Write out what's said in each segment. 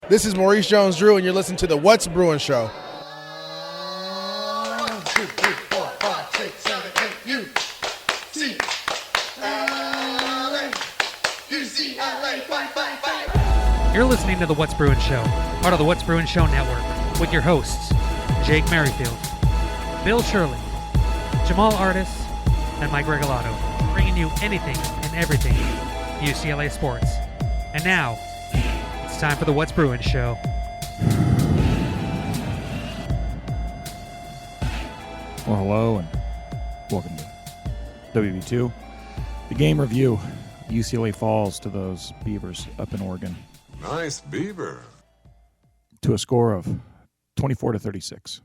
This is Maurice Jones-Drew, and you're listening to the What's Bruin Show. 1, 2, 3, 4, 5, 6, 7, 8, UCLA, fight. You're listening to the What's Bruin Show, part of the What's Bruin Show Network, with your hosts, Jake Merrifield, Bill Shirley, Jamaal Artis, and Mike Regalado, bringing you anything and everything UCLA sports. And now, it's time for the What's Bruin Show. Well, hello and welcome to WB2. The game review. UCLA falls to those Beavers up in Oregon. Nice Beaver. To a score of 24-36.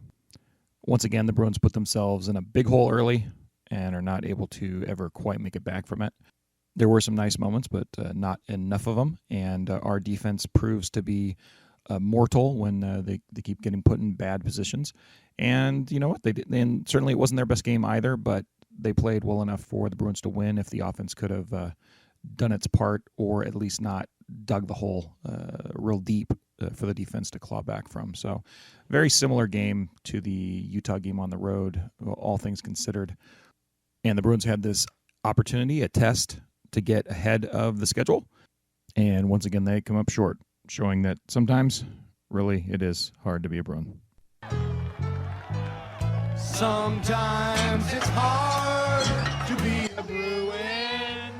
Once again, the Bruins put themselves in a big hole early and are not able to ever quite make it back from it. There were some nice moments, but not enough of them. And our defense proves to be mortal when they keep getting put in bad positions. And you know what? They did, and certainly it wasn't their best game either, but they played well enough for the Bruins to win if the offense could have done its part, or at least not dug the hole real deep for the defense to claw back from. So very similar game to the Utah game on the road, all things considered. And the Bruins had this opportunity, a test to get ahead of the schedule. And once again, they come up short, showing that sometimes, really, it is hard to be a Bruin. Sometimes it's hard to be a Bruin.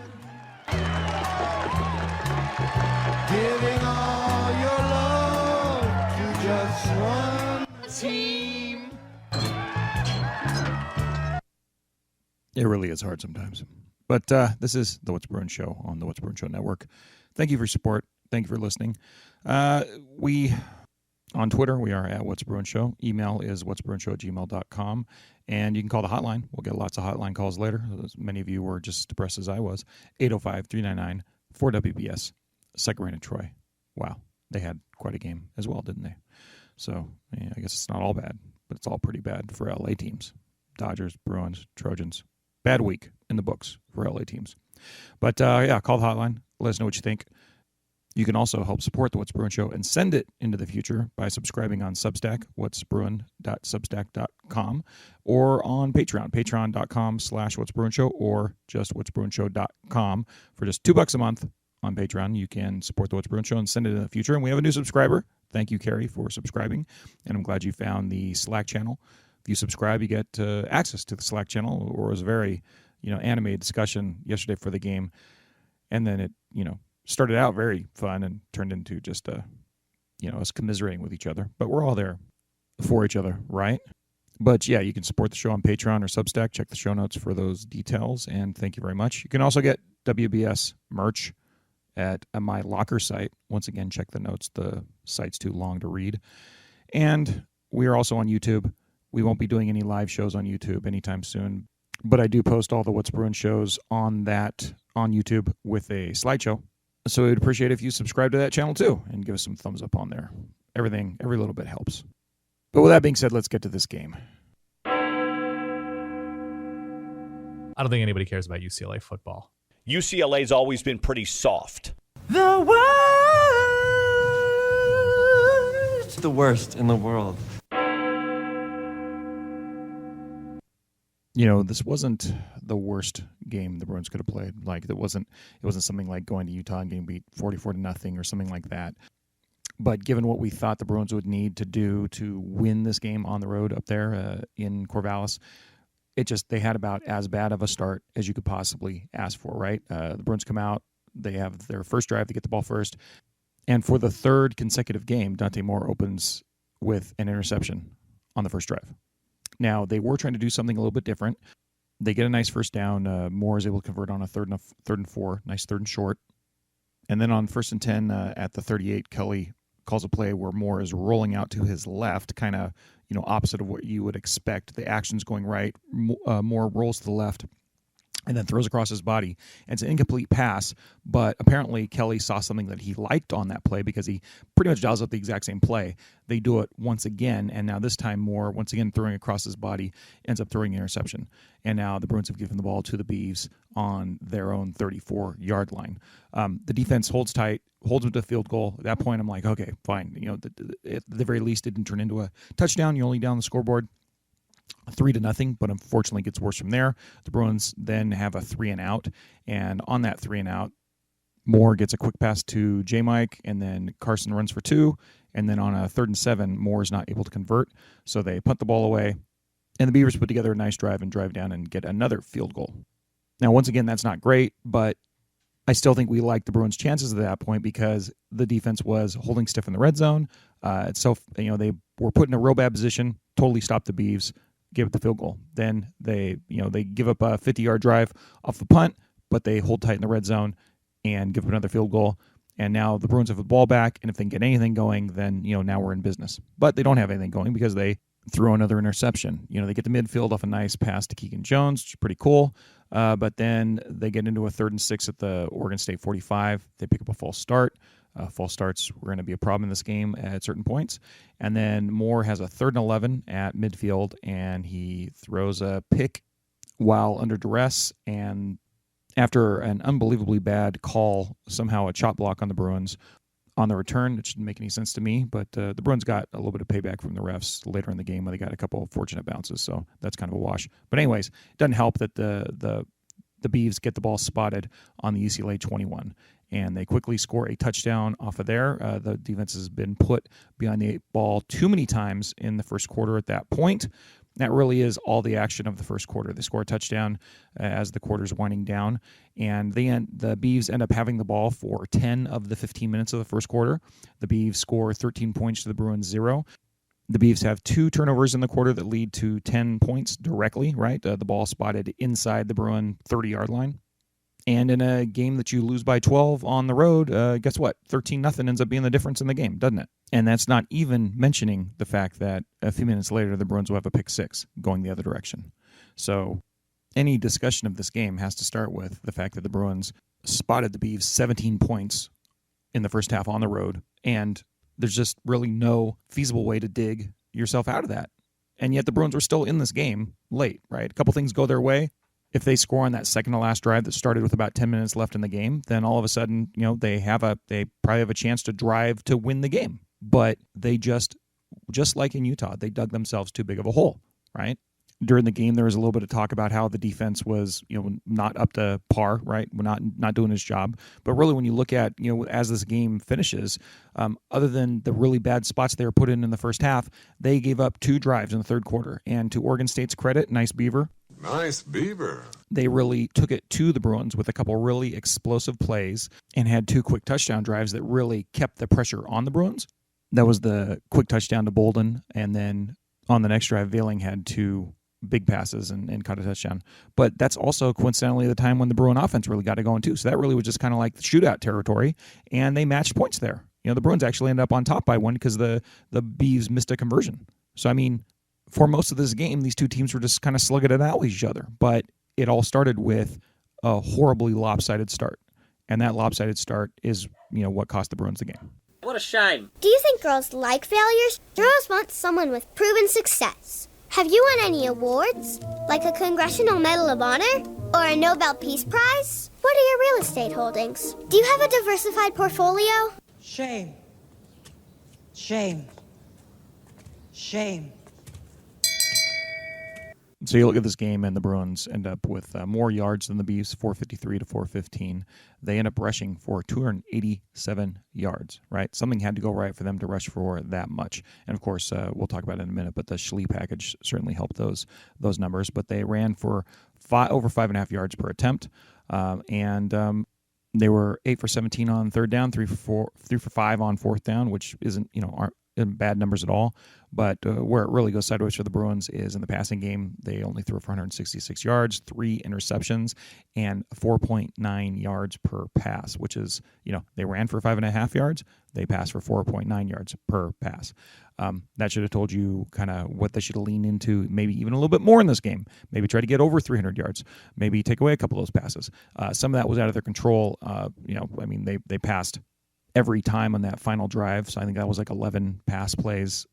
Giving all your love to just one team. It really is hard sometimes. But this is the What's Bruin Show on the What's Bruin Show Network. Thank you for your support. Thank you for listening. On Twitter, we are at What's Bruin Show. Email is whatsbruinshow@gmail.com. And you can call the hotline. We'll get lots of hotline calls later. As many of you were just as depressed as I was. 805-399-4WBS. Second ranked Troy. Wow. They had quite a game as well, didn't they? So yeah, I guess it's not all bad, but it's all pretty bad for LA teams. Dodgers, Bruins, Trojans. Bad week in the books for LA teams. But yeah, call the hotline. Let us know what you think. You can also help support the What's Bruin Show and send it into the future by subscribing on Substack, whatsbruin.substack.com, or on Patreon, patreon.com/whatsbruinshow, or just whatsbruinshow.com. For just $2 a month on Patreon, you can support the What's Bruin Show and send it in the future. And we have a new subscriber. Thank you, Carrie, for subscribing. And I'm glad you found the Slack channel. If you subscribe, you get access to the Slack channel, or it was a very, animated discussion yesterday for the game. And then it, started out very fun and turned into just, us commiserating with each other. But we're all there for each other, right? But yeah, you can support the show on Patreon or Substack. Check the show notes for those details. And thank you very much. You can also get WBS merch at my locker site. Once again, check the notes. The site's too long to read. And we are also on YouTube. We won't be doing any live shows on YouTube anytime soon, but I do post all the What's Bruin shows on YouTube with a slideshow. So we'd appreciate if you subscribe to that channel too and give us some thumbs up on there. Every little bit helps. But with that being said, let's get to this game. I don't think anybody cares about UCLA football. UCLA's always been pretty soft. The worst in the world. This wasn't the worst game the Bruins could have played. Like it wasn't something like going to Utah and getting beat 44-0 or something like that. But given what we thought the Bruins would need to do to win this game on the road up there in Corvallis, they had about as bad of a start as you could possibly ask for, right? The Bruins come out, they have their first drive, they get the ball first. And for the third consecutive game, Dante Moore opens with an interception on the first drive. Now, they were trying to do something a little bit different. They get a nice first down. Moore is able to convert on a third and 4, nice third and short. And then on 1st and 10 at the 38, Kelly calls a play where Moore is rolling out to his left, kind of, opposite of what you would expect. The action's going right. Moore rolls to the left, and then throws across his body. And it's an incomplete pass, but apparently Kelly saw something that he liked on that play because he pretty much dials up the exact same play. They do it once again, and now this time Moore, once again throwing across his body, ends up throwing an interception. And now the Bruins have given the ball to the Beavs on their own 34-yard line. The defense holds tight, holds them to the field goal. At that point, I'm like, okay, fine. At the very least, it didn't turn into a touchdown. You're only down the scoreboard 3-0, but unfortunately gets worse from there. The Bruins then have a 3-and-out, and on that 3-and-out, Moore gets a quick pass to J-Mike, and then Carson runs for 2, and then on a 3rd and 7, Moore is not able to convert, so they punt the ball away, and the Beavers put together a nice drive and drive down and get another field goal. Now, once again, that's not great, but I still think we like the Bruins' chances at that point because the defense was holding stiff in the red zone. They were put in a real bad position, totally stopped the Beavs, give up the field goal. Then they give up a 50-yard drive off the punt, but they hold tight in the red zone and give up another field goal. And now the Bruins have the ball back, and if they can get anything going, then now we're in business. But they don't have anything going because they threw another interception. They get to midfield off a nice pass to Keegan Jones, which is pretty cool. But then they get into a 3rd and 6 at the Oregon State 45. They pick up a false start. False starts were going to be a problem in this game at certain points. And then Moore has a 3rd and 11 at midfield, and he throws a pick while under duress. And after an unbelievably bad call, somehow a chop block on the Bruins on the return, it shouldn't make any sense to me. But the Bruins got a little bit of payback from the refs later in the game where they got a couple of fortunate bounces. So that's kind of a wash. But anyways, it doesn't help that the Beavs get the ball spotted on the UCLA 21. And they quickly score a touchdown off of there. The defense has been put behind the 8 ball too many times in the first quarter at that point. That really is all the action of the first quarter. They score a touchdown as the quarter's winding down, and the Beavs end up having the ball for 10 of the 15 minutes of the first quarter. The Beavs score 13 points to the Bruins 0. The Beavs have 2 turnovers in the quarter that lead to 10 points directly, right? The ball spotted inside the Bruin 30-yard line. And in a game that you lose by 12 on the road, guess what? 13-0 ends up being the difference in the game, doesn't it? And that's not even mentioning the fact that a few minutes later, the Bruins will have a pick 6 going the other direction. So any discussion of this game has to start with the fact that the Bruins spotted the Beavs 17 points in the first half on the road, and there's just really no feasible way to dig yourself out of that. And yet the Bruins were still in this game late, right? A couple things go their way. If they score on that second to last drive that started with about 10 minutes left in the game, then all of a sudden, they probably have a chance to drive to win the game. But they just like in Utah, they dug themselves too big of a hole, right? During the game, there was a little bit of talk about how the defense was, not up to par, right? We're not doing his job. But really, when you look at, as this game finishes, other than the really bad spots they were put in the first half, they gave up 2 drives in the third quarter. And to Oregon State's credit, nice Beaver. Nice Beaver. They really took it to the Bruins with a couple really explosive plays and had 2 quick touchdown drives that really kept the pressure on the Bruins. That was the quick touchdown to Bolden, and then on the next drive, Veiling had 2 big passes and caught a touchdown. But that's also coincidentally the time when the Bruin offense really got it going too. So that really was just kind of like the shootout territory, and they matched points there. The Bruins actually ended up on top by 1 because the Beavs missed a conversion. So, I mean, for most of this game, these 2 teams were just kind of slugging it out with each other. But it all started with a horribly lopsided start. And that lopsided start is, what cost the Bruins the game. What a shame. Do you think girls like failures? Girls want someone with proven success. Have you won any awards? Like a Congressional Medal of Honor? Or a Nobel Peace Prize? What are your real estate holdings? Do you have a diversified portfolio? Shame. Shame. Shame. So you look at this game, and the Bruins end up with more yards than the Beavs, 453 to 415. They end up rushing for 287 yards, right? Something had to go right for them to rush for that much. And, of course, we'll talk about it in a minute, but the Schlee package certainly helped those numbers. But they ran for over 5.5 yards per attempt, and they were 8 for 17 on third down, 3 for 5 on fourth down, which isn't bad numbers at all. But where it really goes sideways for the Bruins is in the passing game. They only threw for 166 yards, 3 interceptions, and 4.9 yards per pass, which is, they ran for 5.5 yards. They passed for 4.9 yards per pass. That should have told you kind of what they should have leaned into, maybe even a little bit more in this game. Maybe try to get over 300 yards. Maybe take away a couple of those passes. Some of that was out of their control. They passed every time on that final drive. So I think that was like 11 pass plays.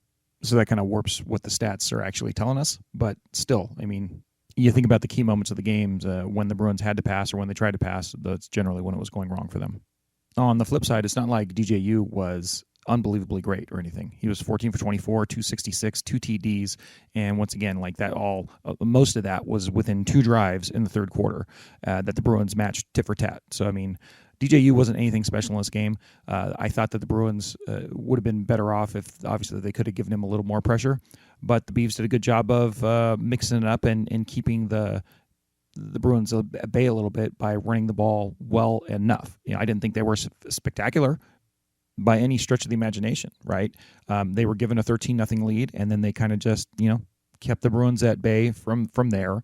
So that kind of warps what the stats are actually telling us. But still, you think about the key moments of the games when the Bruins had to pass or when they tried to pass, that's generally when it was going wrong for them. On the flip side, it's not like DJU was unbelievably great or anything. He was 14 for 24, 266, 2 TDs, and once again, like that most of that was within 2 drives in the third quarter that the Bruins matched tit for tat. So, DJU wasn't anything special in this game. I thought that the Bruins would have been better off if, obviously, they could have given him a little more pressure, but the Beavs did a good job of mixing it up and keeping the Bruins at bay a little bit by running the ball well enough. I didn't think they were spectacular by any stretch of the imagination, right? They were given a 13-0 lead, and then they kind of just, kept the Bruins at bay from there.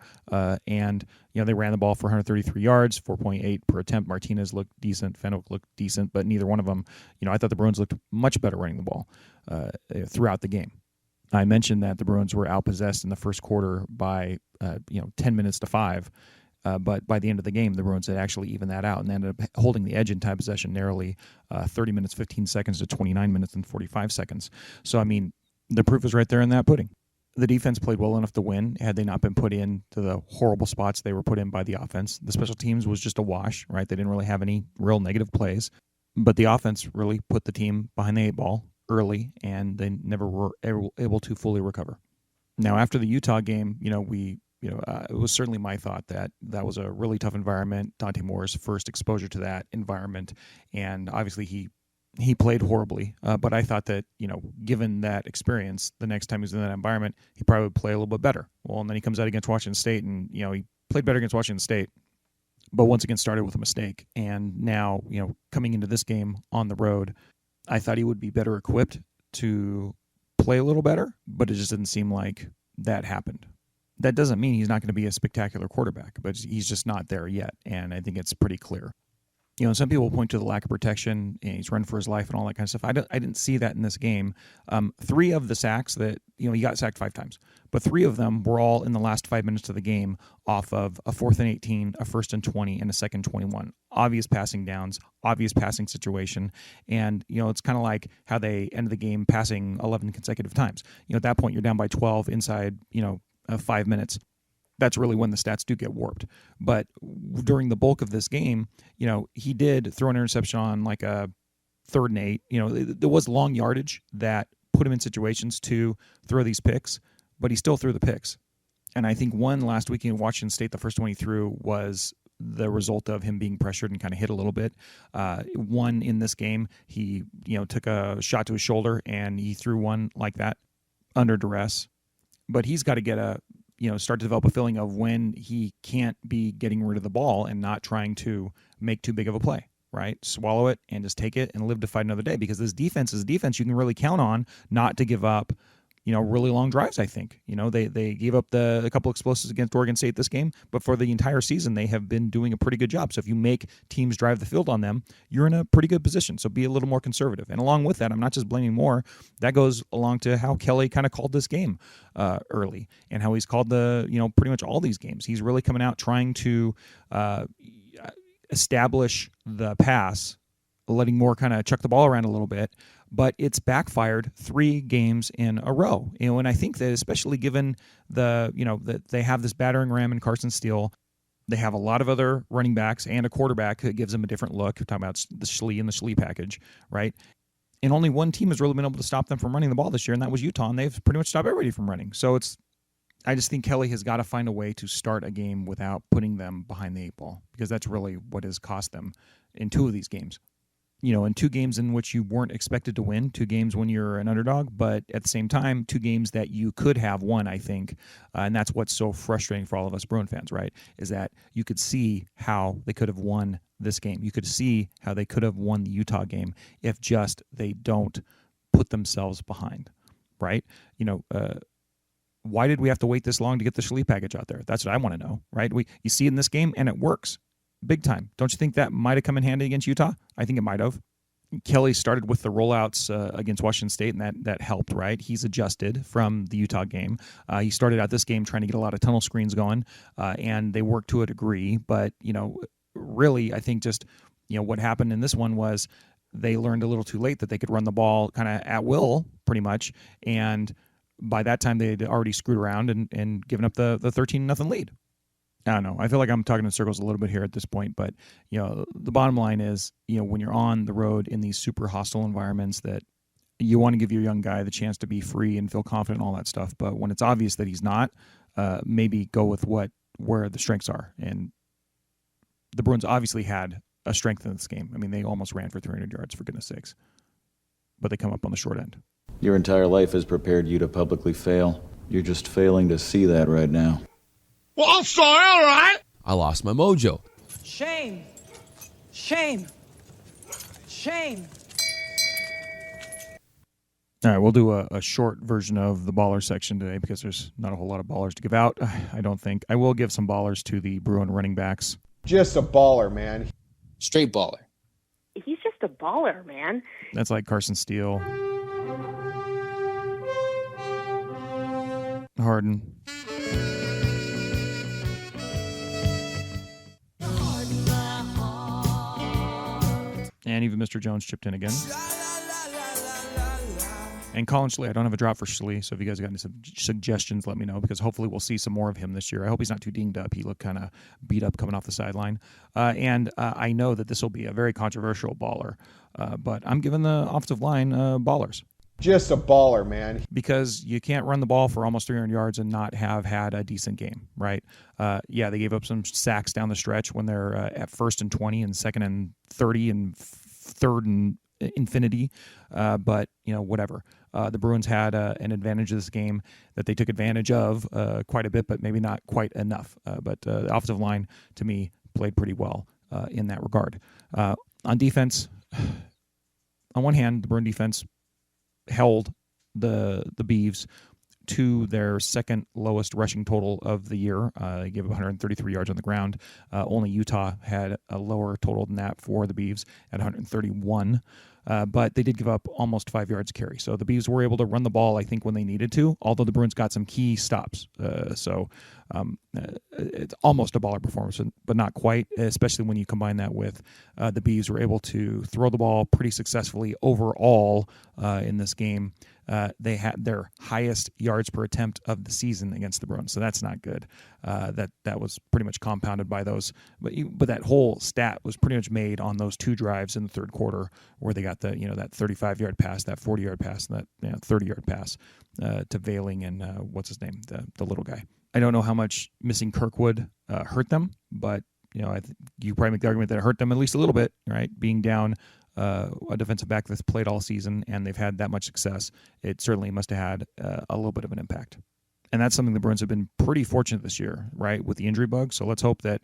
And they ran the ball for 133 yards, 4.8 per attempt. Martinez looked decent. Fenwick looked decent, but neither one of them, I thought the Bruins looked much better running the ball throughout the game. I mentioned that the Bruins were outpossessed in the first quarter by 10 minutes to 5. But by the end of the game, the Bruins had actually evened that out and ended up holding the edge in time possession narrowly 30 minutes, 15 seconds to 29 minutes and 45 seconds. So, the proof is right there in that pudding. The defense played well enough to win had they not been put into the horrible spots they were put in by the offense. The special teams was just a wash, right? They didn't really have any real negative plays. But the offense really put the team behind the 8 ball early, and they never were able to fully recover. Now, after the Utah game, it was certainly my thought that was a really tough environment. Dante Moore's first exposure to that environment, and obviously he played horribly. But I thought that, given that experience, the next time he's in that environment, he probably would play a little bit better. Well, and then he comes out against Washington State, and he played better against Washington State, but once again started with a mistake. And now, coming into this game on the road, I thought he would be better equipped to play a little better, but it just didn't seem like that happened. That doesn't mean he's not going to be a spectacular quarterback, but he's just not there yet, and I think it's pretty clear. Some people point to the lack of protection, and he's run for his life and all that kind of stuff. I didn't see that in this game. 3 of the sacks that, he got sacked 5 times, but 3 of them were all in the last 5 minutes of the game off of a 4th and 18, a 1st and 20, and a 2nd 21. Obvious passing downs, obvious passing situation, and, it's kind of like how they ended the game passing 11 consecutive times. At that point, you're down by 12 inside, 5 minutes. That's really when the stats do get warped. But during the bulk of this game, he did throw an interception on like a 3rd and 8. There was long yardage that put him in situations to throw these picks, but he still threw the picks. And I think one last week in Washington State, the first one he threw was the result of him being pressured and kind of hit a little bit. One in this game, he took a shot to his shoulder and he threw one like that under duress. But he's got to get start to develop a feeling of when he can't be getting rid of the ball and not trying to make too big of a play, right? Swallow it and just take it and live to fight another day, because this defense is a defense you can really count on not to give up, really long drives, I think. They gave up a couple explosives against Oregon State this game, but for the entire season, they have been doing a pretty good job. So if you make teams drive the field on them, you're in a pretty good position. So be a little more conservative. And along with that, I'm not just blaming Moore. That goes along to how Kelly kind of called this game early, and how he's called pretty much all these games. He's really coming out trying to establish the pass, letting Moore kind of chuck the ball around a little bit, but it's backfired 3 games in a row. And I think that, especially given that they have this battering ram in Carson Steele, they have a lot of other running backs and a quarterback that gives them a different look. We're talking about the Schlee and the Schlee package, right? And only one team has really been able to stop them from running the ball this year, and that was Utah, and they've pretty much stopped everybody from running. So I just think Kelly has got to find a way to start a game without putting them behind the 8 ball, because that's really what has cost them in 2 of these games. In 2 games in which you weren't expected to win, 2 games when you're an underdog, but at the same time, 2 games that you could have won, I think. And that's what's so frustrating for all of us Bruin fans, right? Is that you could see how they could have won this game. You could see how they could have won the Utah game if just they don't put themselves behind, right? Why did we have to wait this long to get the Schley package out there? That's what I want to know, right? You see it in this game, and it works big time. Don't you think that might have come in handy against Utah? I think it might have. Kelly started with the rollouts against Washington State, and that helped, right? He's adjusted from the Utah game. He started out this game trying to get a lot of tunnel screens going, and they worked to a degree. But, really, I think just, what happened in this one was they learned a little too late that they could run the ball kind of at will, pretty much, and by that time, they'd already screwed around and given up the 13-0 lead. I don't know. I feel like I'm talking in circles a little bit here at this point, but the bottom line is, when you're on the road in these super hostile environments, that you want to give your young guy the chance to be free and feel confident and all that stuff. But when it's obvious that he's not, maybe go with where the strengths are. And the Bruins obviously had a strength in this game. I mean, they almost ran for 300 yards, for goodness sakes, but they come up on the short end. Your entire life has prepared you to publicly fail. You're just failing to see that right now. Well, I'm sorry, all right. I lost my mojo. Shame. Shame. Shame. All right, we'll do a short version of the Ballerz section today because there's not a whole lot of ballers to give out, I don't think. I will give some ballers to the Bruin running backs. Just a baller, man. Straight baller. He's just a baller, man. That's like Carson Steele. Harden. And even Mr. Jones chipped in again. And Colin Schley. I don't have a drop for Schley, so if you guys got any suggestions, let me know, because hopefully we'll see some more of him this year. I hope he's not too dinged up. He looked kind of beat up coming off the sideline. And I know that this will be a very controversial baller, but I'm giving the offensive line Ballerz. Just a baller, man. Because you can't run the ball for almost 300 yards and not have had a decent game, right? Yeah, they gave up some sacks down the stretch when they're at 1st and 20 and 2nd and 30 and 3rd and infinity, but, whatever. The Bruins had an advantage of this game that they took advantage of quite a bit, but maybe not quite enough. But the offensive line, to me, played pretty well in that regard. On defense, on one hand, the Bruin defense held the Beavs to their second lowest rushing total of the year. They gave up 133 yards on the ground. Only Utah had a lower total than that for the Beavs at 131. But they did give up almost 5 yards a carry. So the Beavs were able to run the ball, I think, when they needed to, although the Bruins got some key stops. So it's almost a baller performance, but not quite, especially when you combine that with the Beavs were able to throw the ball pretty successfully overall in this game. They had their highest yards per attempt of the season against the Bruins, so that's not good. That was pretty much compounded by those, but that whole stat was pretty much made on those two drives in the third quarter where they got the that 35-yard pass, that 40-yard pass, and that 30-yard pass to Veiling and what's his name, the little guy. I don't know how much missing Kirkwood hurt them, but you probably make the argument that it hurt them at least a little bit, right? Being down a defensive back that's played all season and they've had that much success, it certainly must have had a little bit of an impact. And that's something the Bruins have been pretty fortunate this year, right, with the injury bug. So let's hope that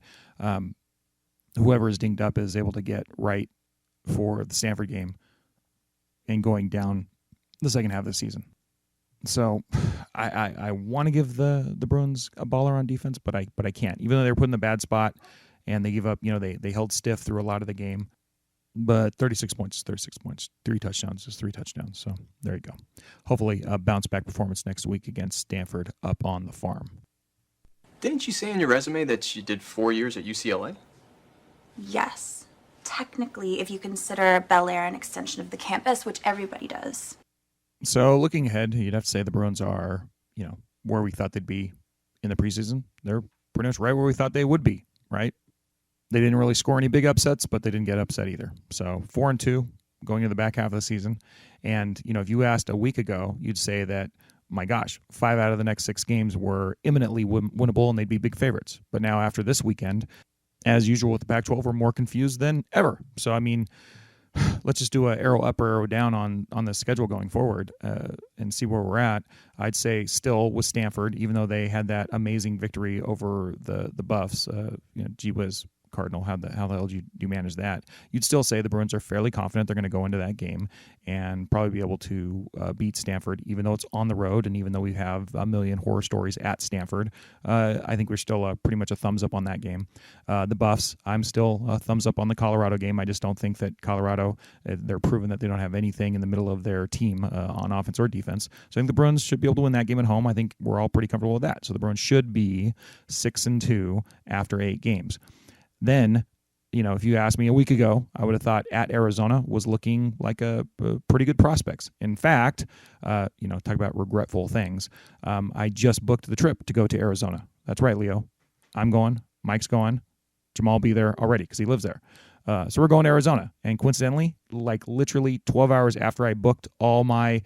whoever is dinged up is able to get right for the Stanford game and going down the second half of the season. So I want to give the Bruins a baller on defense, but I can't. Even though they were put in the bad spot and they give up, they held stiff through a lot of the game. But 36 points is 36 points. 3 touchdowns is 3 touchdowns. So there you go. Hopefully a bounce-back performance next week against Stanford up on the farm. Didn't you say in your resume that you did 4 years at UCLA? Yes. Technically, if you consider Ballerz an extension of the campus, which everybody does. So looking ahead, you'd have to say the Bruins are, where we thought they'd be in the preseason. They're pretty much right where we thought they would be, right? They didn't really score any big upsets, but they didn't get upset either. So 4-2 going into the back half of the season. And, if you asked a week ago, you'd say that, my gosh, 5 out of the next 6 games were imminently winnable and they'd be big favorites. But now after this weekend, as usual with the Pac-12, we're more confused than ever. So, let's just do an arrow up or arrow down on the schedule going forward and see where we're at. I'd say still with Stanford, even though they had that amazing victory over the Buffs, gee whiz, Cardinal. How the hell do you manage that? You'd still say the Bruins are fairly confident they're going to go into that game and probably be able to beat Stanford, even though it's on the road and even though we have a million horror stories at Stanford. I think we're still pretty much a thumbs up on that game. The Buffs, I'm still a thumbs up on the Colorado game. I just don't think that Colorado, they're proven that they don't have anything in the middle of their team on offense or defense. So I think the Bruins should be able to win that game at home. I think we're all pretty comfortable with that. So the Bruins should be 6-2 after 8 games. Then, if you asked me a week ago, I would have thought at Arizona was looking like a pretty good prospects. In fact, talk about regretful things. I just booked the trip to go to Arizona. That's right, Leo. I'm going. Mike's going. Jamaal will be there already because he lives there. So we're going to Arizona. And coincidentally, like literally 12 hours after I booked all my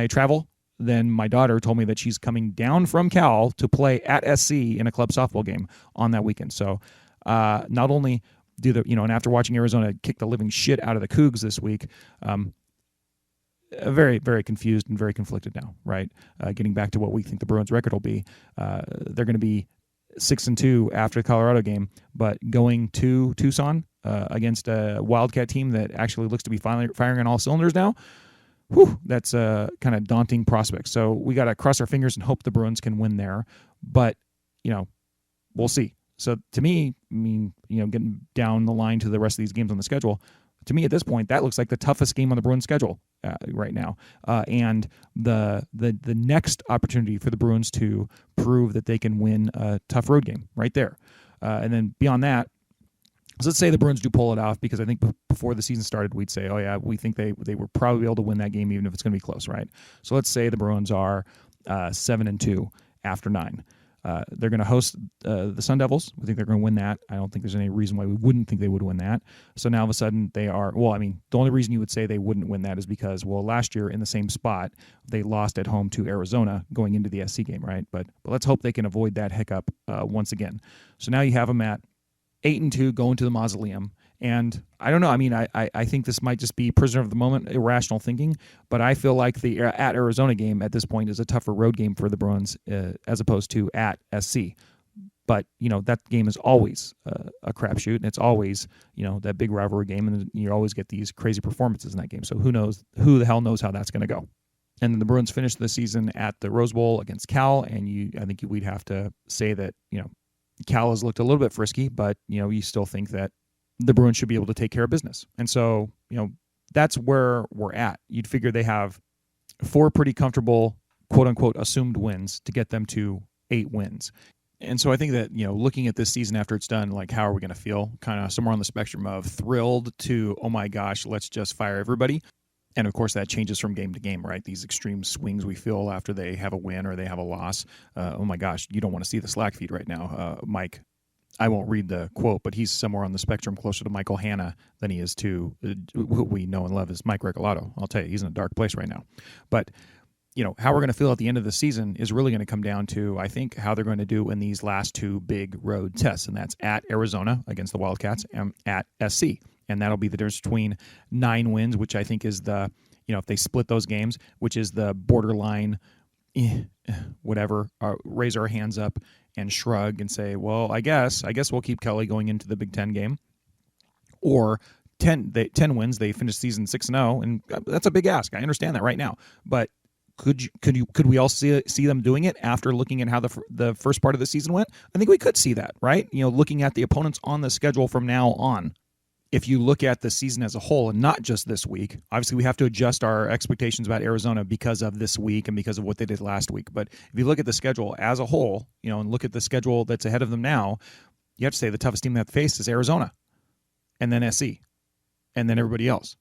travel, then my daughter told me that she's coming down from Cal to play at SC in a club softball game on that weekend. So not only do and after watching Arizona kick the living shit out of the Cougs this week, very, very confused and very conflicted now, right? Getting back to what we think the Bruins record will be, they're going to be 6-2 after the Colorado game, but going to Tucson against a Wildcat team that actually looks to be firing on all cylinders now. Whew, that's a kind of daunting prospect. So we got to cross our fingers and hope the Bruins can win there. But, we'll see. So to me, getting down the line to the rest of these games on the schedule, to me at this point, that looks like the toughest game on the Bruins schedule right now. And the next opportunity for the Bruins to prove that they can win a tough road game right there. And then beyond that, so let's say the Bruins do pull it off, because I think before the season started, we'd say, oh yeah, we think they were probably able to win that game even if it's going to be close, right? So let's say the Bruins are 7-2 after 9. They're going to host the Sun Devils. We think they're going to win that. I don't think there's any reason why we wouldn't think they would win that. So now all of a sudden they are, the only reason you would say they wouldn't win that is because, last year in the same spot, they lost at home to Arizona going into the SC game, right? But let's hope they can avoid that hiccup once again. So now you have them at 8-2 going to the Mausoleum. And I don't know. I think this might just be prisoner of the moment, irrational thinking, but I feel like the at Arizona game at this point is a tougher road game for the Bruins as opposed to at SC. But, that game is always a crapshoot, and it's always, that big rivalry game, and you always get these crazy performances in that game. So who the hell knows how that's going to go. And then the Bruins finished the season at the Rose Bowl against Cal, and I think we'd have to say that, Cal has looked a little bit frisky, but, you still think that the Bruins should be able to take care of business. And so, that's where we're at. You'd figure they have 4 pretty comfortable, quote unquote, assumed wins to get them to 8 wins. And so I think that, looking at this season after it's done, like, how are we going to feel? Kind of somewhere on the spectrum of thrilled to, oh my gosh, let's just fire everybody. And of course that changes from game to game, right? These extreme swings we feel after they have a win or they have a loss. Oh my gosh, you don't want to see the Slack feed right now. Mike, I won't read the quote, but he's somewhere on the spectrum closer to Michael Hanna than he is to who we know and love as Mike Regalado. I'll tell you, he's in a dark place right now. But, how we're going to feel at the end of the season is really going to come down to, I think, how they're going to do in these last 2 big road tests. And that's at Arizona against the Wildcats and at SC. And that'll be the difference between 9 wins, which I think is the, if they split those games, which is the borderline, whatever, raise our hands up and shrug and say, well, I guess we'll keep Kelly going into the Big Ten game. Or 10 wins, they finish season 6-0, and that's a big ask. I understand that right now. But could we all see them doing it after looking at how the first part of the season went? I think we could see that, right? Looking at the opponents on the schedule from now on. If you look at the season as a whole and not just this week, obviously we have to adjust our expectations about Arizona because of this week and because of what they did last week. But if you look at the schedule as a whole, and look at the schedule that's ahead of them now, you have to say the toughest team they have to face is Arizona, and then SC, and then everybody else.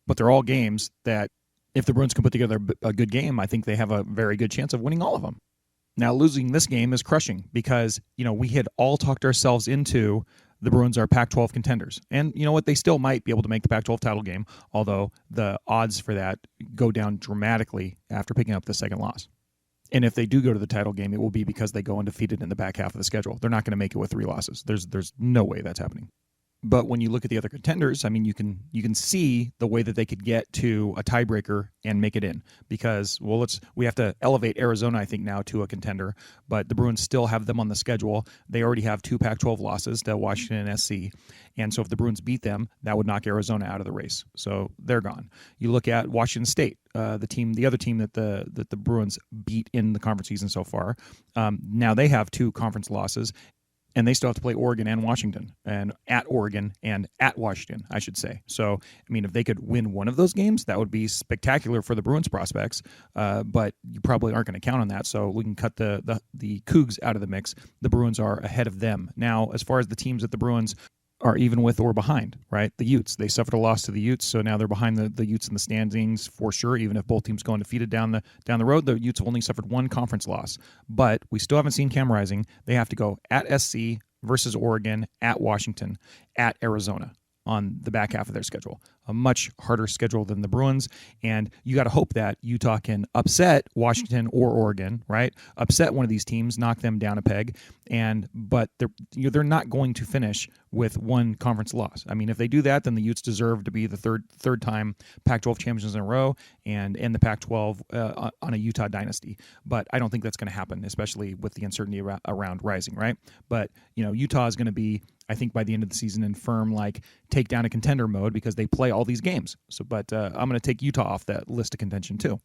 But they're all games that if the Bruins can put together a good game, I think they have a very good chance of winning all of them. Now, losing this game is crushing because, we had all talked ourselves into the Bruins are Pac-12 contenders. And you know what? They still might be able to make the Pac-12 title game, although the odds for that go down dramatically after picking up the second loss. And if they do go to the title game, it will be because they go undefeated in the back half of the schedule. They're not going to make it with 3 losses. There's no way that's happening. But when you look at the other contenders, I mean, you can see the way that they could get to a tiebreaker and make it in, because we have to elevate Arizona, I think, now to a contender, but the Bruins still have them on the schedule. They already have 2 Pac-12 losses to Washington and SC, and so if the Bruins beat them, that would knock Arizona out of the race. So they're gone. You look at Washington State, the other team that the Bruins beat in the conference season so far. Now they have 2 conference losses. And they still have to play Oregon and Washington, and at Oregon and at Washington, I should say. So, I mean, if they could win one of those games, that would be spectacular for the Bruins prospects. But you probably aren't going to count on that. So we can cut the Cougs out of the mix. The Bruins are ahead of them. Now, as far as the teams that the Bruins are even with or behind, right? The Utes, they suffered a loss to the Utes, so now they're behind the Utes in the standings for sure. Even if both teams go undefeated down the road, the Utes have only suffered 1 conference loss. But we still haven't seen Cam Rising. They have to go at SC versus Oregon, at Washington, at Arizona on the back half of their schedule. A much harder schedule than the Bruins, and you got to hope that Utah can upset Washington or Oregon, right? Upset one of these teams, knock them down a peg, but they're not going to finish with 1 conference loss. I mean, if they do that, then the Utes deserve to be the third time Pac-12 champions in a row and end the Pac-12 on a Utah dynasty. But I don't think that's going to happen, especially with the uncertainty around Rising, right? But Utah is going to be, I think, by the end of the season in firm take down a contender mode, because they play all these games. So, but I'm going to take Utah off that list of contention too.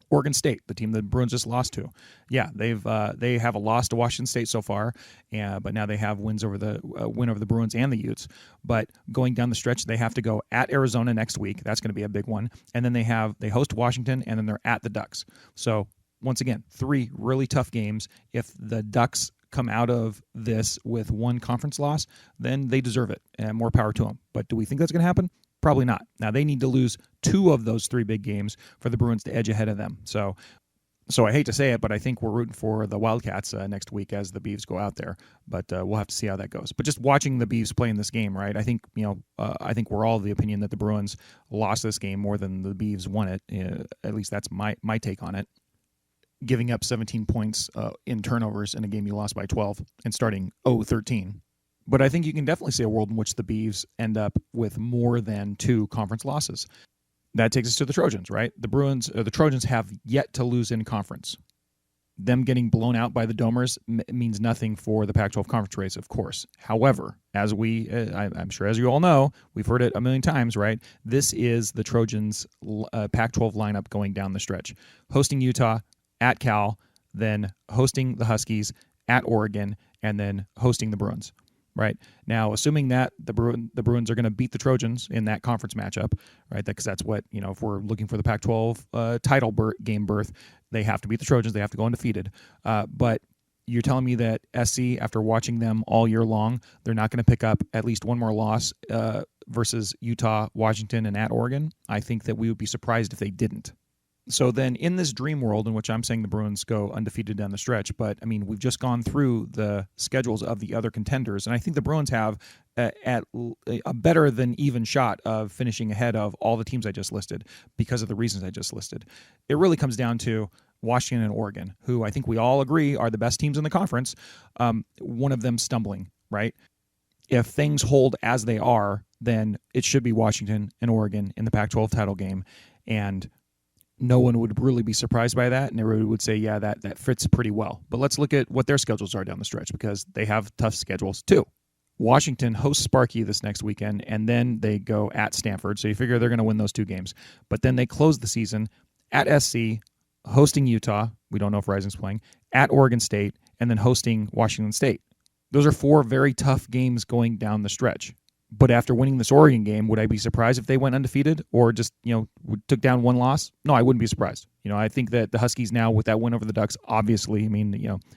Oregon State, the team the Bruins just lost to, they have a loss to Washington State so far, but now they have wins over the win over the Bruins and the Utes. But going down the stretch, they have to go at Arizona next week. That's going to be a big one, and then they host Washington, and then they're at the Ducks. So once again, 3 really tough games. If the Ducks come out of this with 1 conference loss, then they deserve it, and more power to them. But do we think that's going to happen? Probably not. Now, they need to lose 2 of those 3 big games for the Bruins to edge ahead of them. So I hate to say it, but I think we're rooting for the Wildcats next week as the Beavs go out there. But we'll have to see how that goes. But just watching the Beavs play in this game, right? I think I think we're all of the opinion that the Bruins lost this game more than the Beavs won it. At least that's my take on it. Giving up 17 points in turnovers in a game you lost by 12 and starting 0-13. But I think you can definitely see a world in which the Beavs end up with more than 2 conference losses. That takes us to the Trojans, right? The Trojans have yet to lose in conference. Them getting blown out by the Domers means nothing for the Pac-12 conference race, of course. However, as I'm sure as you all know, we've heard it a million times, right? This is the Trojans' Pac-12 lineup going down the stretch. Hosting Utah, at Cal, then hosting the Huskies, at Oregon, and then hosting the Bruins. Right now, assuming that the Bruins are going to beat the Trojans in that conference matchup, right? Because that's what, if we're looking for the Pac-12 title game berth, they have to beat the Trojans. They have to go undefeated. But you're telling me that SC, after watching them all year long, they're not going to pick up at least 1 more loss versus Utah, Washington, and at Oregon? I think that we would be surprised if they didn't. So then in this dream world in which I'm saying the Bruins go undefeated down the stretch, but I mean, we've just gone through the schedules of the other contenders, and I think the Bruins have a better than even shot of finishing ahead of all the teams I just listed because of the reasons I just listed. It really comes down to Washington and Oregon, who I think we all agree are the best teams in the conference, one of them stumbling, right? If things hold as they are, then it should be Washington and Oregon in the Pac-12 title game, and no one would really be surprised by that, and everybody would say, yeah, that fits pretty well. But let's look at what their schedules are down the stretch, because they have tough schedules too. Washington hosts Sparky this next weekend, and then they go at Stanford, so you figure they're going to win those 2 games. But then they close the season at SC, hosting Utah, we don't know if Rising's playing, at Oregon State, and then hosting Washington State. Those are 4 very tough games going down the stretch. But after winning this Oregon game, would I be surprised if they went undefeated or just, took down 1 loss? No, I wouldn't be surprised. I think that the Huskies now with that win over the Ducks, obviously,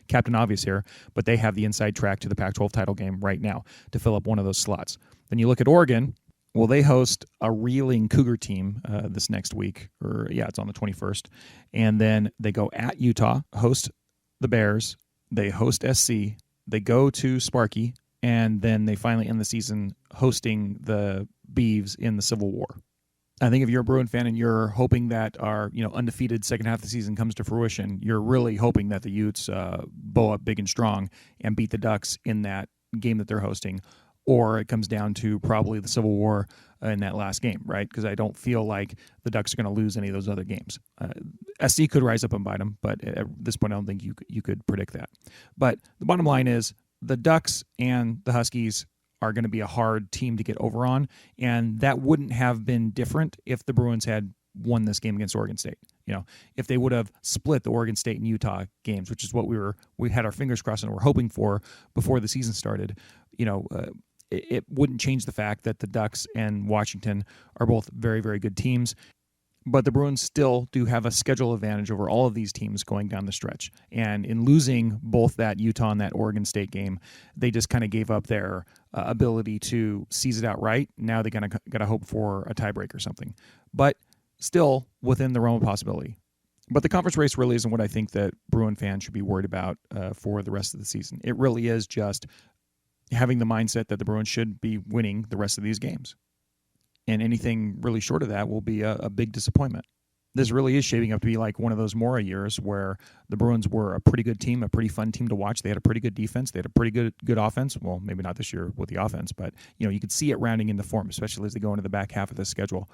Captain Obvious here, but they have the inside track to the Pac-12 title game right now to fill up one of those slots. Then you look at Oregon. Well, they host a reeling Cougar team this next week, it's on the 21st. And then they go at Utah, host the Bears, they host SC, they go to Sparky, and then they finally end the season hosting the Beavs in the Civil War. I think if you're a Bruin fan and you're hoping that our undefeated second half of the season comes to fruition, you're really hoping that the Utes bow up big and strong and beat the Ducks in that game that they're hosting. or it comes down to probably the Civil War in that last game, right? Because I don't feel like the Ducks are going to lose any of those other games. SC could rise up and bite them, but at this point, I don't think you could predict that. But the bottom line is the Ducks and the Huskies are going to be a hard team to get over on, and that wouldn't have been different if the Bruins had won this game against Oregon State. If they would have split the Oregon State and Utah games, which is what we had our fingers crossed and were hoping for before the season started, it wouldn't change the fact that the Ducks and Washington are both very, very good teams. But the Bruins still do have a schedule advantage over all of these teams going down the stretch. And in losing both that Utah and that Oregon State game, they just kind of gave up their ability to seize it outright. Now they got to hope for a tiebreak or something. But still within the realm of possibility. But the conference race really isn't what I think that Bruin fans should be worried about for the rest of the season. It really is just having the mindset that the Bruins should be winning the rest of these games. And anything really short of that will be a big disappointment. This really is shaping up to be like one of those Mora years where the Bruins were a pretty good team, a pretty fun team to watch. They had a pretty good defense. They had a pretty good offense. Well, maybe not this year with the offense, but you could see it rounding into form, especially as they go into the back half of the schedule.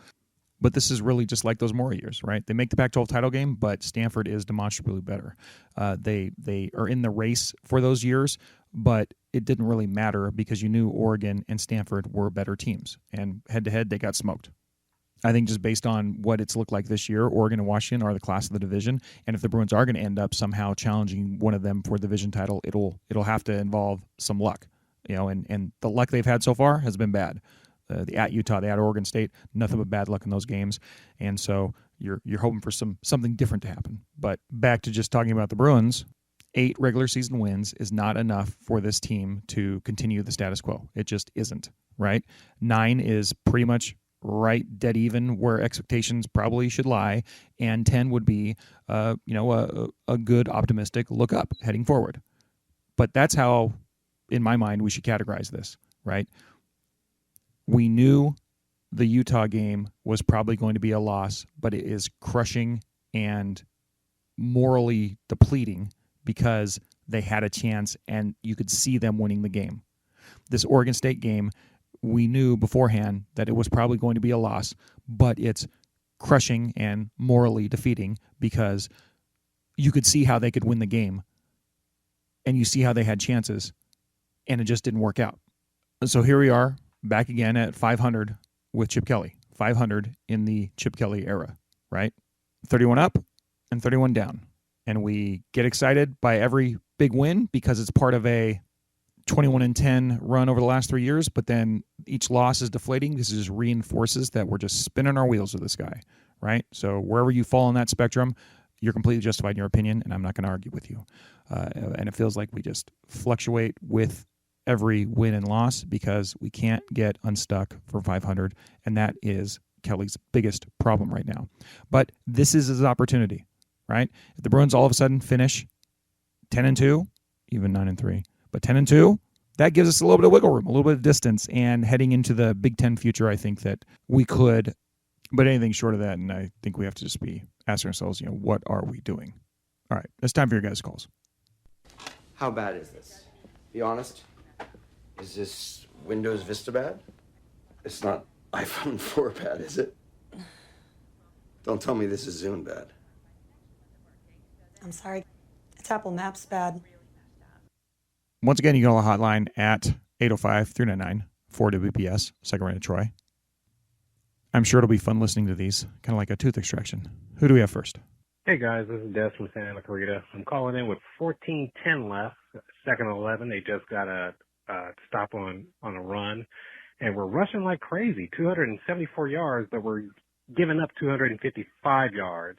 But this is really just like those Mora years, right? They make the Pac-12 title game, but Stanford is demonstrably better. They are in the race for those years, but it didn't really matter because you knew Oregon and Stanford were better teams. And head-to-head, they got smoked. I think just based on what it's looked like this year, Oregon and Washington are the class of the division. And if the Bruins are going to end up somehow challenging one of them for the division title, it'll have to involve some luck. And the luck they've had so far has been bad. The at Utah, the at Oregon State, nothing but bad luck in those games. And so you're hoping for something different to happen. But back to just talking about the Bruins, 8 regular season wins is not enough for this team to continue the status quo. It just isn't, right? 9 is pretty much right dead even where expectations probably should lie, and 10 would be a good optimistic look up heading forward. But that's how, in my mind, we should categorize this, right? We knew the Utah game was probably going to be a loss, but it is crushing and morally depleting because they had a chance and you could see them winning the game. This Oregon State game, we knew beforehand that it was probably going to be a loss, but it's crushing and morally defeating because you could see how they could win the game and you see how they had chances and it just didn't work out. So here we are, back again at 500 with Chip Kelly. 500 in the Chip Kelly era, right? 31 up and 31 down. And we get excited by every big win because it's part of a 21-10 run over the last 3 years, but then each loss is deflating. This just reinforces that we're just spinning our wheels with this guy, right? So wherever you fall on that spectrum, you're completely justified in your opinion, and I'm not going to argue with you. And it feels like we just fluctuate with every win and loss because we can't get unstuck for 500, and that is Kelly's biggest problem right now. But this is his opportunity, right? If the Bruins all of a sudden finish 10-2, even 9-3, but 10-2, that gives us a little bit of wiggle room, a little bit of distance, and heading into the Big Ten future, I think that we could, but anything short of that, and I think we have to just be asking ourselves, what are we doing? All right, it's time for your guys' calls. How bad is this? Be honest. Is this Windows Vista bad? It's not iPhone 4 bad, is it? Don't tell me this is Zune bad. I'm sorry. It's Apple Maps bad. Once again, you can call the hotline at 805-399-4WPS, second rate of Troy. I'm sure it'll be fun listening to these, kind of like a tooth extraction. Who do we have first? Hey guys, this is Des from Santa Clarita. I'm calling in with 14:10 left, second and 11. They just got a stop on a run, and we're rushing like crazy, 274 yards, but we're giving up 255 yards.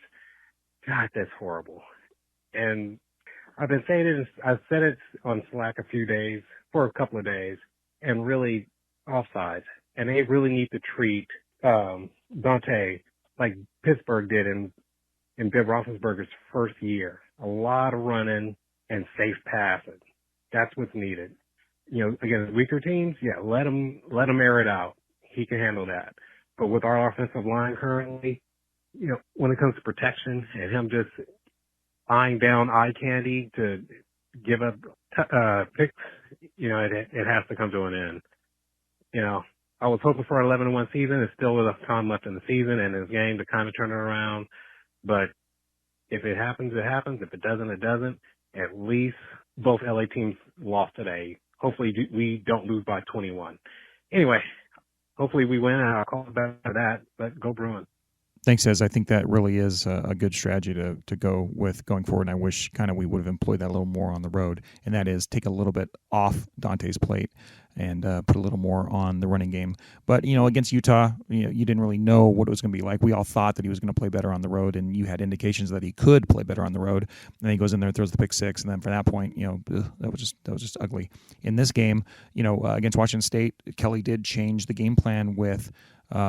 God, that's horrible. And I've been saying it, I've said it on Slack for a couple of days, and really offsides. And they really need to treat Dante like Pittsburgh did in Ben Roethlisberger's first year. A lot of running and safe passing. That's what's needed. Against weaker teams, let him air it out. He can handle that. But with our offensive line currently, when it comes to protection and him just eyeing down eye candy to give up picks, it has to come to an end. I was hoping for an 11-1 season. There's still enough time left in the season and this game to kind of turn it around. But if it happens, it happens. If it doesn't, it doesn't. At least both LA teams lost today. Hopefully we don't lose by 21. Anyway, hopefully we win. I'll call it back to that. But go Bruins. Thanks, Ez. I think that really is a good strategy to go with going forward, and I wish kind of we would have employed that a little more on the road, and that is take a little bit off Dante's plate and put a little more on the running game. But, against Utah, you didn't really know what it was going to be like. We all thought that he was going to play better on the road, and you had indications that he could play better on the road. And then he goes in there and throws the pick six, and then from that point, that was just ugly. In this game, against Washington State, Kelly did change the game plan with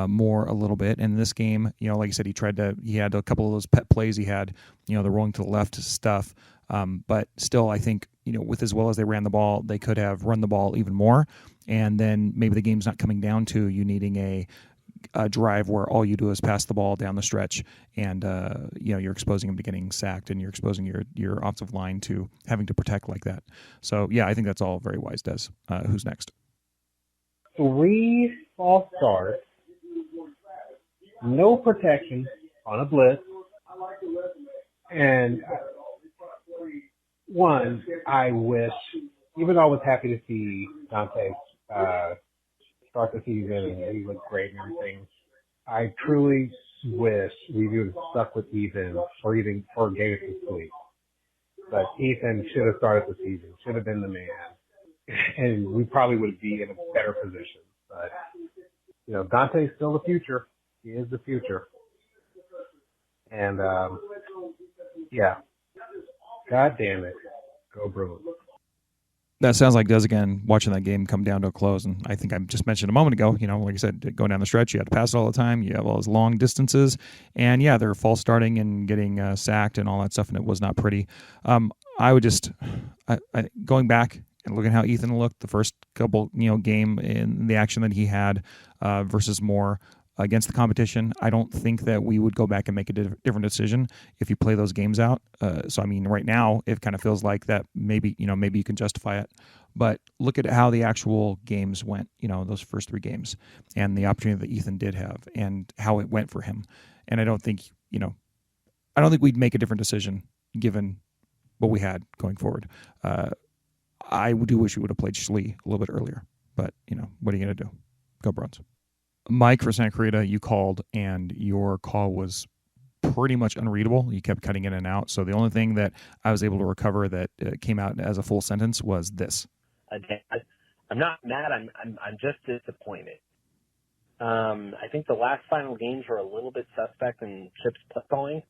more a little bit. And in this game, like I said, he had a couple of those pet plays. He had, the rolling to the left stuff. But still, I think, with as well as they ran the ball, they could have run the ball even more. And then maybe the game's not coming down to you needing a drive where all you do is pass the ball down the stretch and, you're exposing him to getting sacked and you're exposing your offensive line to having to protect like that. So, yeah, I think that's all very wise, Des. Who's next? 3 false starts. No protection on a blitz. And one, I wish, even though I was happy to see Dante start the season and he looked great and everything, I truly wish we would have stuck with Ethan or gave it to sleep. But Ethan should have started the season, should have been the man. And we probably would be in a better position. But, Dante's still the future. He is the future. And, God damn it. Go Bruins. That sounds like Des again, watching that game come down to a close. And I think I just mentioned a moment ago, like I said, going down the stretch, you have to pass it all the time. You have all those long distances. And, they're false starting and getting sacked and all that stuff, and it was not pretty. I would just, going back and looking at how Ethan looked, the first couple, game in the action that he had versus Moore, against the competition, I don't think that we would go back and make a different decision if you play those games out. So, right now, it kind of feels like that maybe you can justify it. But look at how the actual games went, those first 3 games, and the opportunity that Ethan did have and how it went for him. And I don't think we'd make a different decision given what we had going forward. I do wish we would have played Schlee a little bit earlier. But, what are you going to do? Go Bruins. Mike for Santa Clarita, you called, and your call was pretty much unreadable. You kept cutting in and out. So the only thing that I was able to recover that came out as a full sentence was this. I'm not mad. I'm just disappointed. I think the last final games were a little bit suspect in Chip's play calling.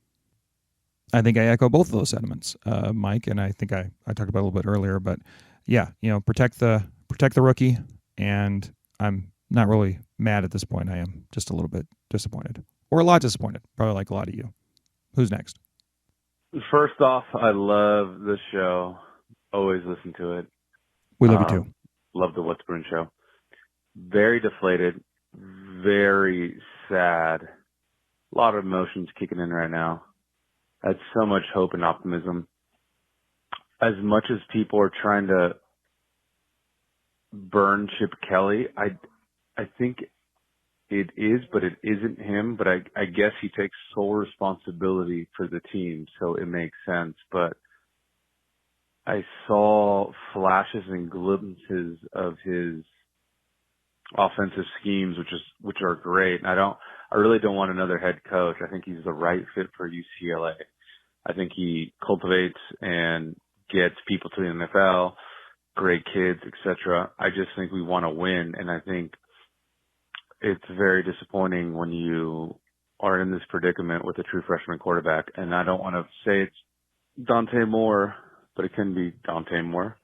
I think I echo both of those sentiments, Mike, and I think I talked about it a little bit earlier. But yeah, protect the rookie, and I'm not really mad at this point. I am just a little bit disappointed, or a lot disappointed, probably like a lot of you. Who's next? First off, I love the show. Always listen to it. We love you too. Love the What's Bruin show. Very deflated, very sad. A lot of emotions kicking in right now. I had so much hope and optimism. As much as people are trying to burn Chip Kelly, I think it is, but it isn't him. But I guess he takes sole responsibility for the team, so it makes sense. But I saw flashes and glimpses of his offensive schemes, which are great. And I really don't want another head coach. I think he's the right fit for UCLA. I think he cultivates and gets people to the NFL, great kids, etc. I just think we want to win, and I think it's very disappointing when you are in this predicament with a true freshman quarterback. And I don't want to say it's Dante Moore, but it can be Dante Moore.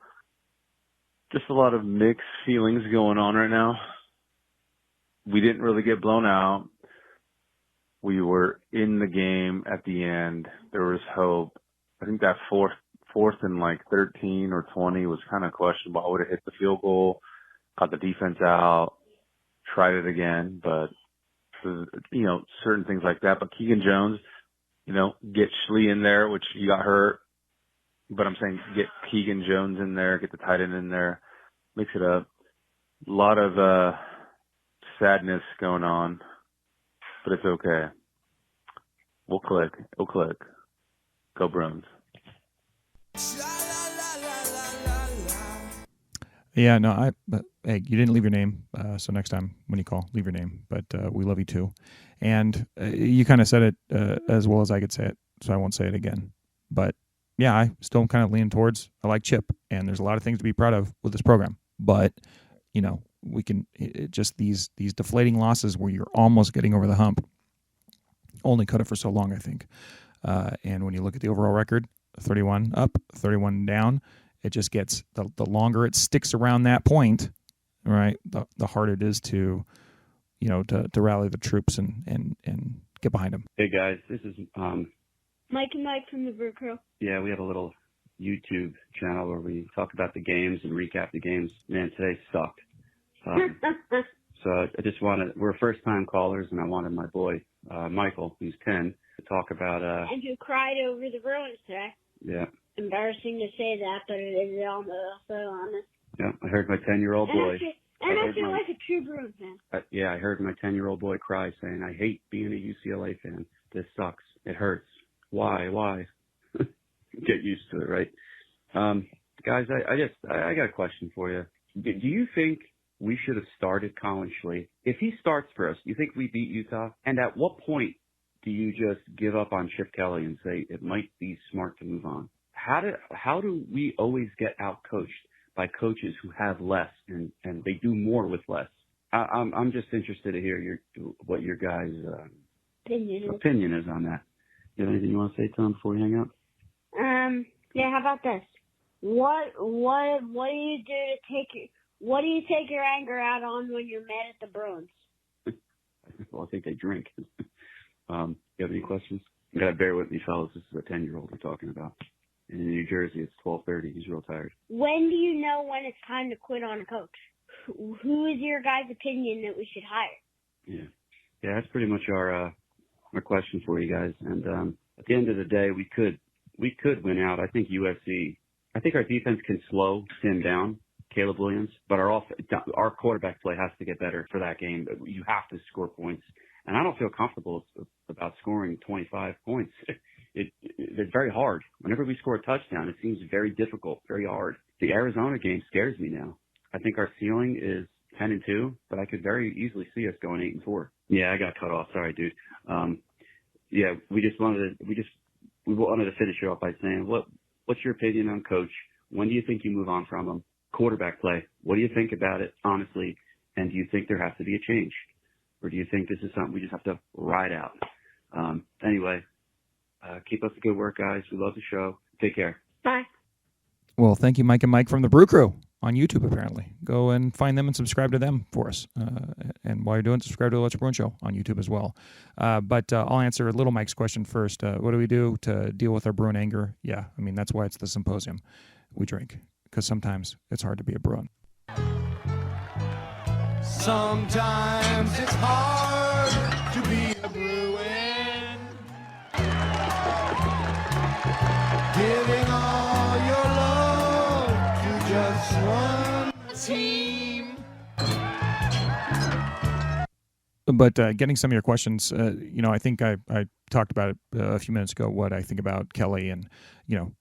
Just a lot of mixed feelings going on right now. We didn't really get blown out. We were in the game at the end. There was hope. I think that fourth and 13 or 20 was kind of questionable. I would have hit the field goal, got the defense out, tried it again, but certain things like that. But Keegan Jones, get Schlee in there, which he got hurt. But I'm saying get Keegan Jones in there, get the tight end in there, mix it up. A lot of sadness going on, but it's okay. We'll click. It'll click. Go Bruins. Yeah, no, but hey, you didn't leave your name, so next time when you call, leave your name. But we love you too, and you kind of said it as well as I could say it, so I won't say it again. But yeah, I still kind of lean towards I like Chip, and there's a lot of things to be proud of with this program. But you know, we can just these deflating losses where you're almost getting over the hump only cut it for so long, I think. And when you look at the overall record, 31 up, 31 down. It just gets the longer it sticks around that point, right? The harder it is to rally the troops and get behind them. Hey guys, this is Mike and Mike from the Brew Crew. yeah, we have a little YouTube channel where we talk about the games and recap the games. Man, today sucked. So I just we're first time callers, and I wanted my boy Michael, who's 10, to talk about. And you cried over the Bruins today. Yeah. Embarrassing to say that, but it is also honest. Yeah, I heard my 10-year-old boy. I feel like a true Bruins fan. I heard my 10-year-old boy cry saying, I hate being a UCLA fan. This sucks. It hurts. Why? Get used to it, right? Guys, I got a question for you. Do you think we should have started Colin Schley? If he starts for us, do you think we beat Utah? And at what point do you just give up on Chip Kelly and say it might be smart to move on? How do we always get out-coached by coaches who have less and they do more with less? I'm just interested to hear what your guys' opinion is on that. You have anything you want to say, Tom, before we hang up? Yeah. How about this? What do you do to take your anger out on when you're mad at the Bruins? Well, I think they drink. You have any questions? You gotta bear with me, fellas. This is a 10-year-old we're talking about. In New Jersey, it's 12:30. He's real tired. When do you know when it's time to quit on a coach? Who is your guys' opinion that we should hire? Yeah, that's pretty much our question for you guys. And at the end of the day, we could win out. I think USC. I think our defense can slow Tim down, Caleb Williams, but our quarterback play has to get better for that game. You have to score points, and I don't feel comfortable about scoring 25 points. It's very hard. Whenever we score a touchdown, it seems very difficult, very hard. The Arizona game scares me now. I think our ceiling is 10-2, but I could very easily see us going 8-4. Yeah, I got cut off. Sorry, dude. Yeah, we wanted to finish it off by saying, what's your opinion on Coach? When do you think you move on from him? Quarterback play. What do you think about it, honestly? And do you think there has to be a change? Or do you think this is something we just have to ride out? Anyway, keep up the good work, guys. We love the show. Take care. Bye. Well, thank you, Mike and Mike from the Brew Crew on YouTube, apparently. Go and find them and subscribe to them for us. And while you're doing it, subscribe to the Let's Bruin Show on YouTube as well. But I'll answer Little Mike's question first. What do we do to deal with our Bruin anger? Yeah, I mean, that's why it's the symposium. We drink, because sometimes it's hard to be a Bruin. Sometimes it's hard to be a Bruin. Giving all your love to just one team. But getting some of your questions, I think I talked about it a few minutes ago, what I think about Kelly. And,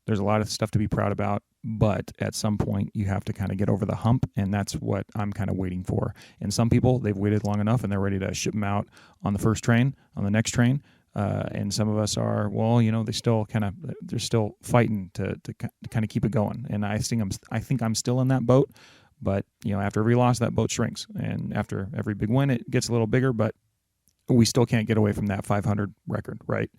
there's a lot of stuff to be proud about. But at some point, you have to kind of get over the hump. And that's what I'm kind of waiting for. And some people, they've waited long enough and they're ready to ship them out on the first train, on the next train. And some of us are, they're still fighting to kind of keep it going. And I think I'm still in that boat. But, after every loss, that boat shrinks. And after every big win, it gets a little bigger, but we still can't get away from that 500 record, right?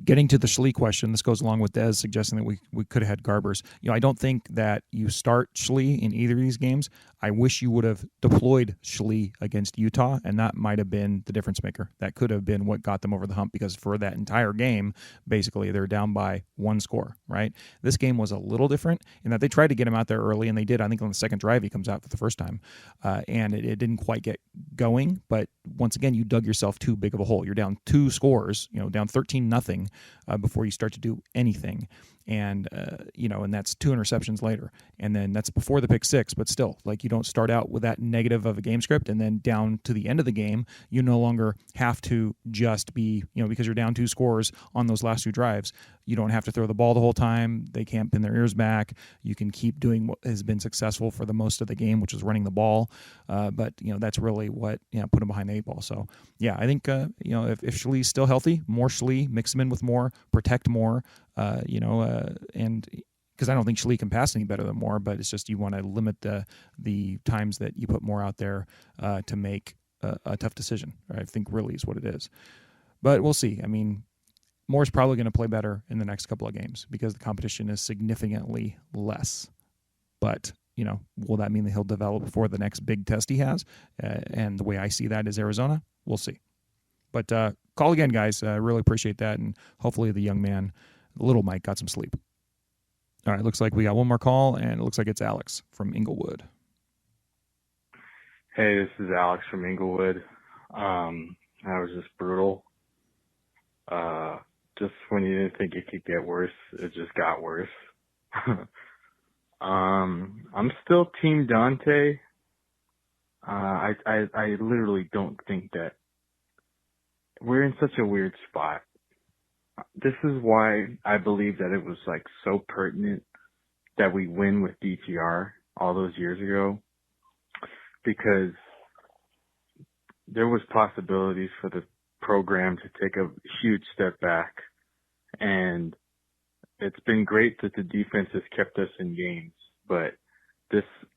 Getting to the Schley question, this goes along with Dez suggesting that we could have had Garbers. I don't think that you start Schley in either of these games. I wish you would have deployed Schley against Utah, and that might have been the difference maker. That could have been what got them over the hump, because for that entire game, basically, they're down by one score, right? This game was a little different in that they tried to get him out there early, and they did. I think on the second drive, he comes out for the first time, and it didn't quite get going. But once again, you dug yourself too big of a hole. You're down 2 scores, down 13-0 everything before you start to do anything. And, and that's 2 interceptions later. And then that's before the pick 6, but still, like, you don't start out with that negative of a game script, and then down to the end of the game, you no longer have to just be, because you're down 2 scores on those last 2 drives, you don't have to throw the ball the whole time. They can't pin their ears back. You can keep doing what has been successful for the most of the game, which is running the ball. But that's really what put them behind the 8 ball. So, yeah, I think, if Schlee's still healthy, more Schlee, mix him in with more, protect more, and because I don't think Schlee can pass any better than Moore, but it's just you want to limit the times that you put Moore out there to make a tough decision. I think really is what it is. But we'll see. I mean, Moore's probably going to play better in the next couple of games because the competition is significantly less. But, will that mean that he'll develop before the next big test he has? And the way I see that is Arizona. We'll see. But call again, guys. I really appreciate that. And hopefully the young man, little Mike, got some sleep. All right, looks like we got one more call, and it looks like it's Alex from Inglewood. Hey, this is Alex from Inglewood. That was just brutal. Just when you didn't think it could get worse, it just got worse. I'm still Team Dante. I literally don't think that we're in such a weird spot. This is why I believe that it was like so pertinent that we win with DTR all those years ago, because there was possibilities for the program to take a huge step back, and it's been great that the defense has kept us in games, but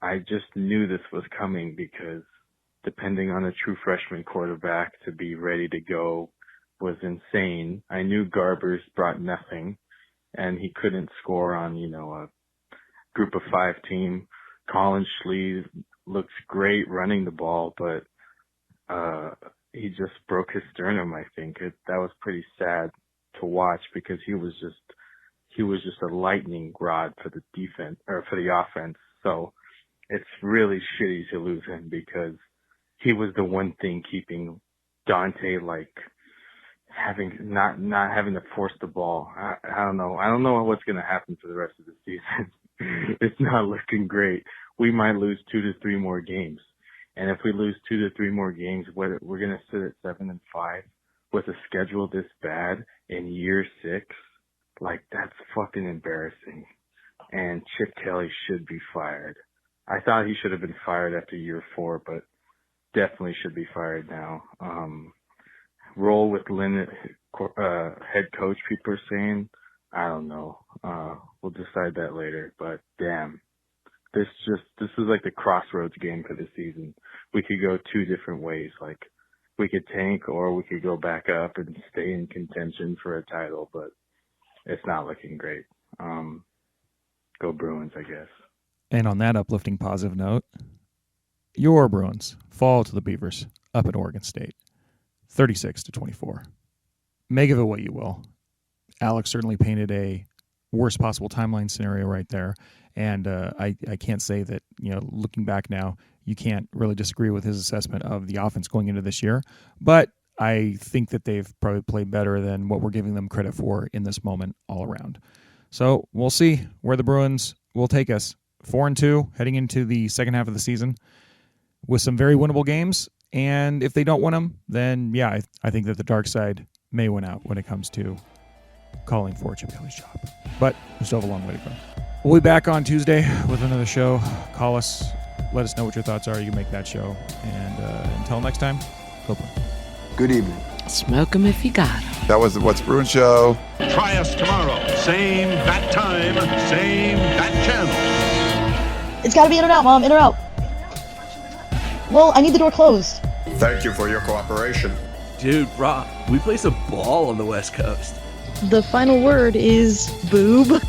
I just knew this was coming, because depending on a true freshman quarterback to be ready to go was insane. I knew Garbers brought nothing, and he couldn't score on, a group of 5 team. Colin Schlee looks great running the ball, but he just broke his sternum, I think. That was pretty sad to watch, because he was just a lightning rod for the defense, or for the offense. So it's really shitty to lose him, because he was the one thing keeping Dante, like, not having to force the ball. I don't know. I don't know what's going to happen for the rest of the season. It's not looking great. We might lose 2 to 3 more games. And if we lose 2 to 3 more games, we're going to sit at 7-5 with a schedule this bad in year 6. Like, that's fucking embarrassing. And Chip Kelly should be fired. I thought he should have been fired after year 4, but definitely should be fired now. Roll with Lynn, head coach, people are saying. I don't know. We'll decide that later. But damn, this is like the crossroads game for the season. We could go 2 different ways. Like, we could tank, or we could go back up and stay in contention for a title. But it's not looking great. Go Bruins, I guess. And on that uplifting, positive note, your Bruins fall to the Beavers up at Oregon State, 36-24. Make of it what you will. Alex certainly painted a worst possible timeline scenario right there. And I can't say that, looking back now, you can't really disagree with his assessment of the offense going into this year. But I think that they've probably played better than what we're giving them credit for in this moment all around. So we'll see where the Bruins will take us. 4-2 heading into the second half of the season with some very winnable games. And if they don't win them, then, yeah, I think that the dark side may win out when it comes to calling for Chip Kelly's job. But we still have a long way to go. We'll be back on Tuesday with another show. Call us. Let us know what your thoughts are. You can make that show. And until next time, go Bruins. Good evening. Smoke 'em if you got 'em. That was the What's Bruin Show. Try us tomorrow. Same bat time, same bat channel. It's gotta be in or out, Mom. In or out. Well, I need the door closed. Thank you for your cooperation. Dude, Rob, we play some ball on the West Coast. The final word is boob.